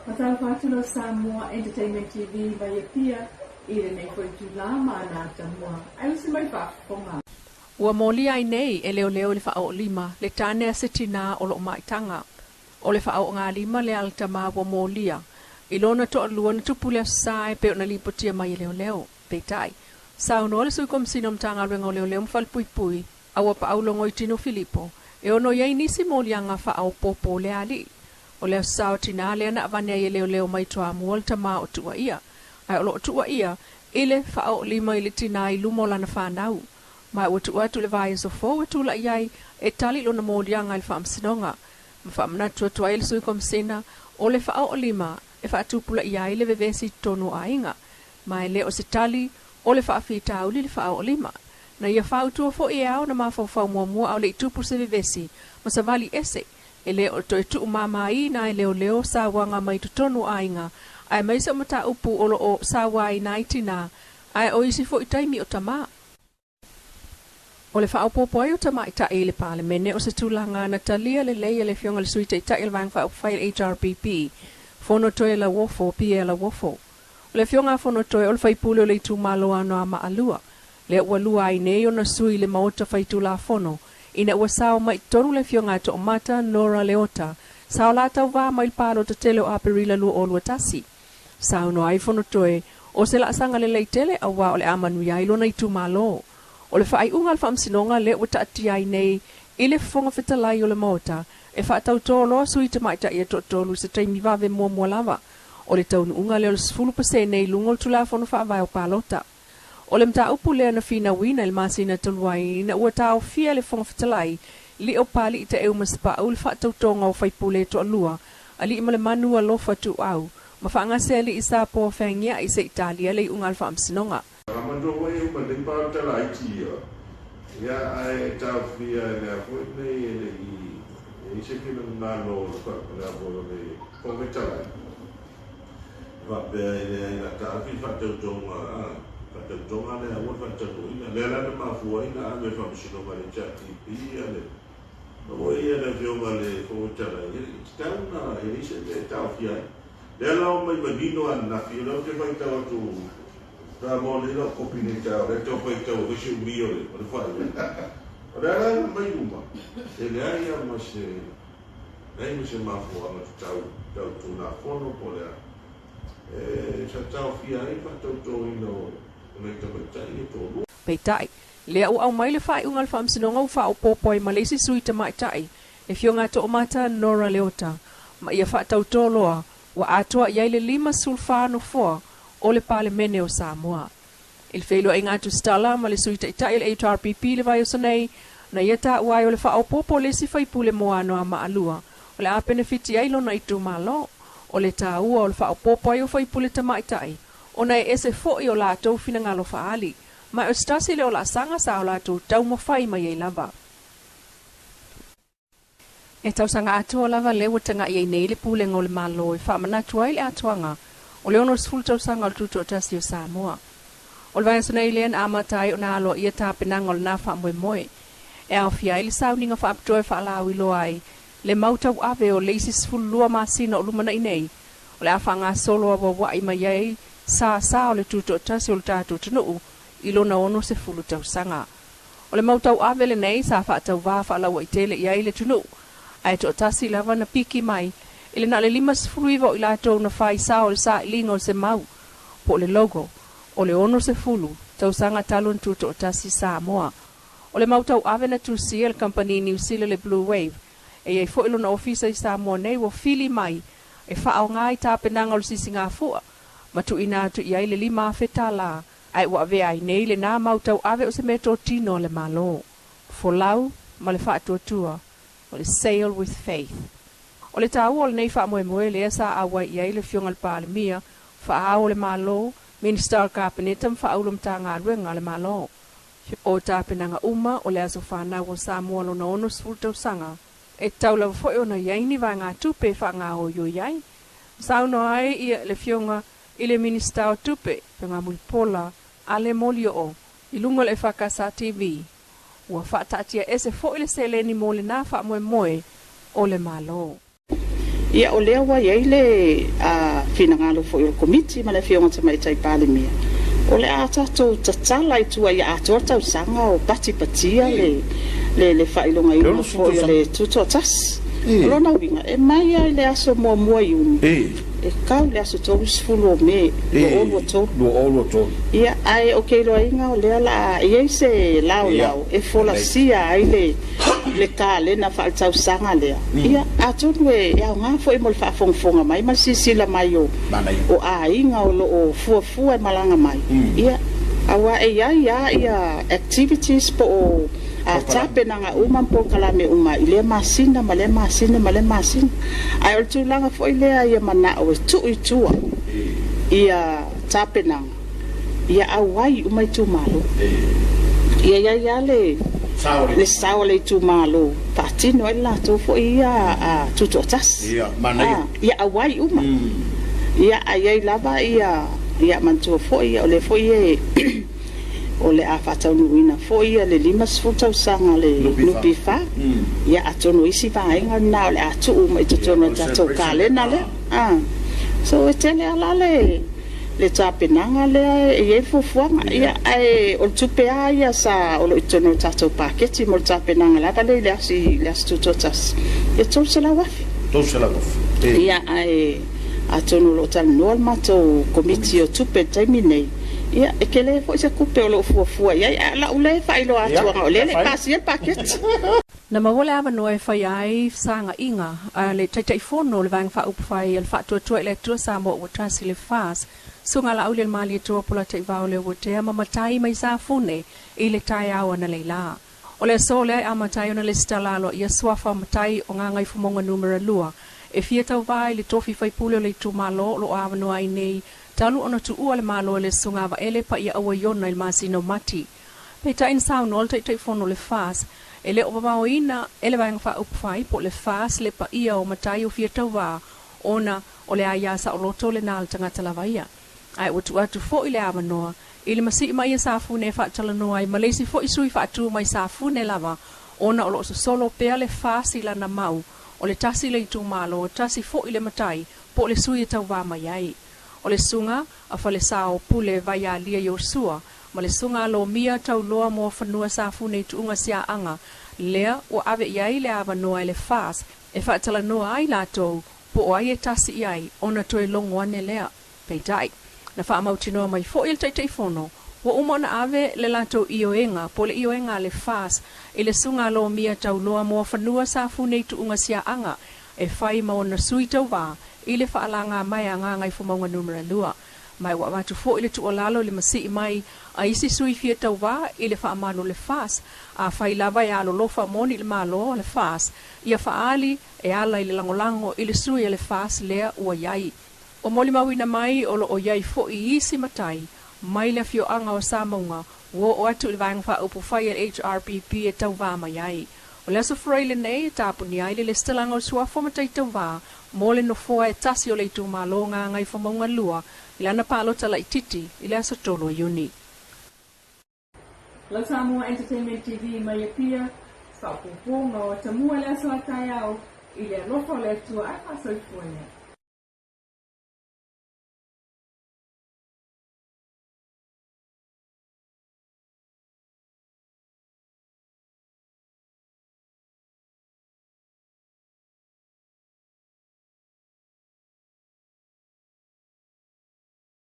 Matau whātuna Samoa Entertainment TV vai pia ile nei koe tu lama na tamua. Ai usi mai whaafonga. Ua moli ai nei e leo le whao lima le tane a sitina o lo maitanga. O le whao ngā lima le altama ua molia. Ilona to alua na tupu le sae pe o na lipotia mai leo. Peitai. Sao no le sui kom sinom tanga luenga leo mwhal pui. Awa pa aulongo i tino Filipo. E ono yei nisi molianga whao popo le ali. O leo sao tina le ana avane ai leo mai toa muol tama o tua ia. Ai o lo tua ia, ile whao lima ili tina i lumo lana whanau. Mai o tua tu le vai so fo tu la iai e tali lo na molianga il whaam sinonga. Mwhaamna tua ili sui kom sina o le whao lima e whaatupula iai le vevesi tonu a inga. Mai le o se tali o le whaafita au li le whao lima. Na ia whao tua fo i au na mawhau mua au le itupu se vevesi. Masa vali ese. E leo to e tuu mamai na e leo sa wanga mai tutonu ainga. Ai mai sa mata upu olo o sa wai naitina. Ai o isi fo itaimi o tama. O le wha popo ai o tama ita e le pale mene o se tūlanga na talia le leia le fionga le suita ita il vang wha upail HRPP. Fono toe la wofo, pia la wofo. O le fionga fono toe o le whaipule o le tu malo ano a maalua. Le ua lua ai nei o na sui le maota whaitu la fono. Ina ua sao mai tonu le fionga to mata Nora Leota. Sao la tau wā mai palo te tele o aperila lua o lua tasi. Sao no ai fono toe o se la asanga le leitele a wā o le amanu iai lona i tu malo. O le whaai unga alfa amsinonga le ua taati ai nei i le fonga fitalai o le mota e wha tau tolo sui te maita i a tolu se taimi vave mua lava. O le taunu unga le o le sifulu pase nei lungol tula fono wha vai o palota. O le mta upu lea na fina wina il masina toluai na ua tau fia le fonga fitalai li o pali i te eu maspa au le wha tau tonga o whaipule to alua a li ima le manua lofa tu au ma wha ngase li isa po whengia i se Italia le unga alfa amsinonga. Ramando wai uma le pa tala itia ya ai tau fia le afoe nei ele i se kina ngalo le afoe le fonga fitalai va bea ele na tau fi wha tau tonga But donga le awa fa tatuina le la na mafuaina ame fa msino mali chati pia le no ia le fionga le fotala tauna e se le tau fia le la o mai manino an na fio no ke vai tau tu ta mo le no kopine tau le to foi tau o se mio le fa ora la mai uma le ai ma se nei mi se mafua ma tau tu na fono pole sa tau fia e fa tau ino Peitai, lea au mai le whai ungal whaamsinonga u whao popoi ma leisi sui ta maitai, e fionga to o mata Nora Leota, ma ia whaatau toloa, wa atoa iai le 5 sulfano 4 o le pale mene o Samoa. Il feilo ai ngātu stala ma le sui ta itai le HRPP le vai o Sene, na ia ta uai o le whao popo lesi whaipule moano a maalua, o le a benefiti ai lona i tu malo, o le ta ua o le whao popo ai o whaipule ta maitai, ona e ese fo'i o lātou fina ngalo whaali, mai o stasi le o la sanga sa o lātou tau mawhai mai ei lava. E tau sanga atua lava lewa tanga i ei nei le pūlenga o le malo e whaamanatua i le atuanga, o le ono sfulu tau sanga o tuto o tasi o Samoa. O le vaiaso nei lean amatai o na alo ia tāpenanga o le nā wha moe. E au fia i le sauninga whaaptoe whaalau i loa ai, le mautau ave o leisi sfulu lua masina o lumana i nei, o le awhanga solo a wawai mai ei, sa o le tuto tasi o le tātou tanu i lona ono se fulu tau sanga. O le mautau avele nei sa whaatau wā whaalaua i tele i ai le tunu. Ai to tasi lava na piki mai, ile na le 5 sifuru iwa i lātou na whai sa o le sa ilinga o se mau. Po le logo, o le ono se fulu, tau sanga talon tuto tasi Samoa. O le mautau ave na tusi el company New Zealand le Blue Wave, e ei fo ilo na ofisa i Samoa nei wo fili mai, e whaao ngai tāpenanga o le sisi ngā fua. Matu ina atu iai le 5 fetala, ai wa ve ai nei le nā mautau ave o se meto tino le malo. Folau, ma le whaatuatua, o le sail with faith. O le tau o le nei wha moe le esa awa iai le fionga le pāle mia, wha o le malo, minister kapenetam wha aulam tā ngā ruenga le malo. O tāpenanga uma o le aso whanau o Samoa lo na ono sfultau sanga, e tau lau foi o na iai ni vai ngā tupe wha ngā o yo iai. Sauno ai ia le fionga i le minister o tupe, pe ngā mulipola, a le molio o, i lungo le whakasa TV. Ua whaatatia ese fo i le seleni mo le nā wha moe o le malo. ia o lea wai ai le finagalo foʻi o le komiti ma le fioga tamaitai palemia o le a tatou tatala i tua ia atoa tausaga o patipatia le faailogaina foʻi o le tutoatasi o lona uiga e mai ai le aso muamua i umi e kau le aso tolusfulu o me lo olu tolu ia ae o keiloaiga o lea la iai se laolao e folasia ai le kalena faaletausaga lea ia atonu e aoga foʻi mo le faafogafoga mai ma le sisila mai o aiga o loo fuafua e malaga mai ia aua e ia activities po o tapenaga uma po kalame uma i lea masina ma lea masina ae o le tulaga foʻi lea ia manaʻo e tuʻitua ia tapenaga ia auai uma i tumalo ia ia le sao le tumalo faatino ai latou foʻi ia tutoatasi ia auai uma ia aiai lava ia mantua foʻi ia o le foʻi e o le a faataunuuina foʻi ia le 5 tausaga le lupifa ia atonu isi vaega na o le a tuu ma i totonu a tatou kalena lea so e tele ala le tapenaga lea iai fuafuaga ia ae o le tupea ia sa o lo i tonu tatou paketi mo le tapenaga lava lei le asi tutoatasi ia tolusalauafi ia ae atonu loo talanua le matou komiti o tupe taimi nei ia e kele foʻi se kupe o loo fuafua iai a laʻu le faailoa atuaga o lea le pasia le paketi na mawole avanoa e whai ai sagaʻiga a le taʻitaʻifono le vaega faaupuafai a le faatuatua i le atua Samoa ua tasi le fas suga laʻu le mali atua po le taʻivao le ua tea ma matai mai safune i le taeao ana leila o le aso le ai a matai ona le stala aloa ia suafa matai o gagai fomoga numera 2 e fia tauvā i le tofi faipule o le itumālo loo avanoa ai nei talu ona tuua le malo le sunga va ele pa ia awa yona il masino mati. Peta in sound ol tai fono le fas. Ele o babaoina ele va ngfa upfai po le fas le pa ia o matai o fia tauva ona o le aya sa o loto le nal tanga talavaia. Ai watu atu fo ile avanoa ile masi mai sa fune fa talanoa ai malesi fo isui fa tu mai sa fune lava ona o lo solo pe le fas ila na mau o le tasi le tu malo tasi fo ile matai po le sui tauva mai ai. O le sunga a fale sao pule vai a lia Yosua ma le sunga lo mia tau loa mo whanua sa fune tuunga sia anga lea o ave iai le avanoa le fas e whaatala noa ai latou po o ai e tasi iai ona toe longo ane lea peitai na wha amautinoa mai fo il taitaifono wa umona ave le latou ioenga po le ioenga le fas i le sunga lo mia tau loa mo whanua sa fune tuunga sia anga e whai ma ona sui tau wā i le whaalanga mai a ngā ngai fumaunga numera 2. Mai wa watu fo i le tuolalo le masi mai a isi sui fia tau wā i le whaamano le fas a whai lava e alo lofa moni le malo le fas ia whaali e ala i le langolango i le sui le fas lea ua iai. O moli mawina mai o lo o iai fo i isi matai mai le fio anga o Samoa wo o atu i vang wha upu whai el HRPP e tau wā mai ai. O le aso freile nei e tāpuni ai le stelanga o sua fomatai tau wā mole no foa e tasi o le itu malo ngā ngai whamaunga lua i lana palo tala i titi i le aso tolo iuni. La Samoa Entertainment TV mai pia whapupunga o tamua le aso ataiao i le alofa le atua a kasoifuania.